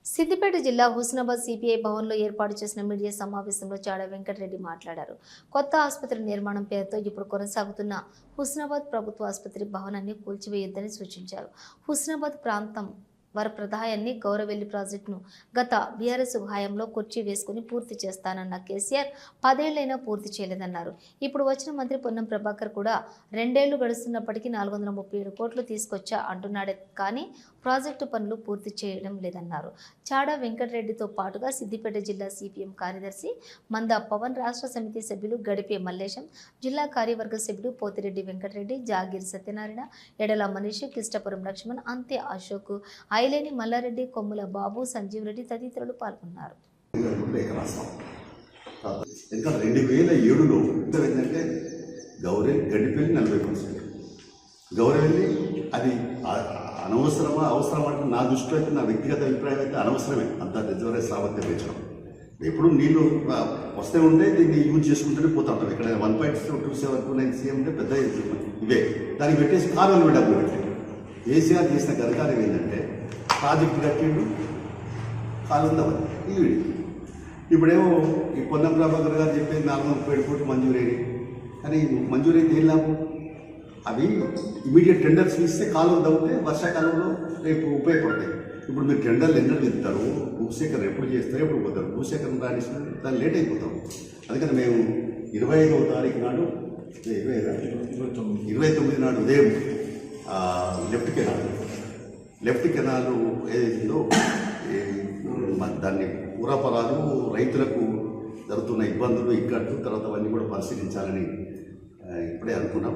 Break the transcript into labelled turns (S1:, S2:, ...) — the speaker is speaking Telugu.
S1: సిద్దిపేట జిల్లా హుస్నాబాద్ సిపిఐ భవన్లో ఏర్పాటు చేసిన మీడియా సమావేశంలో చాడ వెంకటరెడ్డి మాట్లాడారు. కొత్త ఆసుపత్రి నిర్మాణం పేరుతో ఇప్పుడు కొనసాగుతున్న హుస్నాబాద్ ప్రభుత్వ ఆసుపత్రి భవనాన్ని కూల్చివేయొద్దని సూచించారు. హుస్నాబాద్ ప్రాంతం వరప్రదాయాన్ని గౌరవెల్లి ప్రాజెక్టును గత బీఆర్ఎస్ హయాంలో కుర్చీ వేసుకుని పూర్తి చేస్తానన్న కేసీఆర్ 10 ఏళ్లైనా పూర్తి చేయలేదన్నారు. ఇప్పుడు వచ్చిన మంత్రి పొన్నం ప్రభాకర్ కూడా 2 ఏళ్లు గడుస్తున్నప్పటికీ 437 కోట్లు తీసుకొచ్చా అంటున్నాడే కానీ ప్రాజెక్టు పనులు పూర్తి చేయడం లేదన్నారు. చాడ వెంకటరెడ్డితో పాటుగా సిద్దిపేట జిల్లా సిపిఎం కార్యదర్శి మంద పవన్, రాష్ట్ర సమితి సభ్యులు గడిపే మల్లేశం, జిల్లా కార్యవర్గ సభ్యులు పోతిరెడ్డి వెంకటరెడ్డి, జాగీర్ సత్యనారాయణ, ఎడల మనీష్, కిష్టపురం లక్ష్మణ్, అంతే అశోక్, ఐలేని మల్లారెడ్డి, కొమ్ముల బాబు, సంజీవ్ రెడ్డి తదితరులు పాల్గొన్నారు.
S2: 2007లో ఏంటంటే గడిపెళ్ళి 40%, గౌరవెల్లి అది అనవసరమా అవసరం అంటే నా దృష్టిలో అయితే, నా వ్యక్తిగత అభిప్రాయం అయితే అనవసరమే. అంత రిజర్వేషన్ సామర్థ్యం పెంచడం. ఎప్పుడు నీళ్లు వస్తే ఉంటే దీన్ని యూజ్ చేసుకుంటూనే పోతా ఉంటాం. ఇక్కడ 1.2729 CM ఉంటే పెద్ద ఇవే దానికి పెట్టేసి కాలువలు డబ్బులు పెట్టారు. కేసీఆర్ చేసిన ఘనకార్యం ఏంటంటే ప్రాజెక్టు కట్టిండు, కాలుందామని ఇల్లు. ఇప్పుడేమో ఈ పొన్నం ప్రభాకర్ గారు చెప్పేది 437 కోట్లు మంజూరైనవి. కానీ మంజూరైతే ఏం లాభం? అవి ఇమీడియట్ టెండర్స్ ఇస్తే కాలువ తవ్వితే వర్షాకాలంలో రేపు ఉపయోగపడతాయి. ఇప్పుడు మీరు టెండర్లు ఎన్నో వెళ్తారు, భూసేకరణ ఎప్పుడు చేస్తారు, ఎప్పుడు పోతారు. భూసేకరణ రాణిస్తే దాన్ని లేట్ అయిపోతాం. అందుకని మేము 25వ తారీఖు నాడు 29 నాడు ఉదయం లెఫ్ట్ కెనాల్ ఏదైతుందో దాన్ని పూర్వపరాలు రైతులకు జరుగుతున్న ఇబ్బందులు, ఇక్కట్లు, తర్వాత అవన్నీ కూడా పరిశీలించాలని ఇప్పుడే అనుకున్నాం.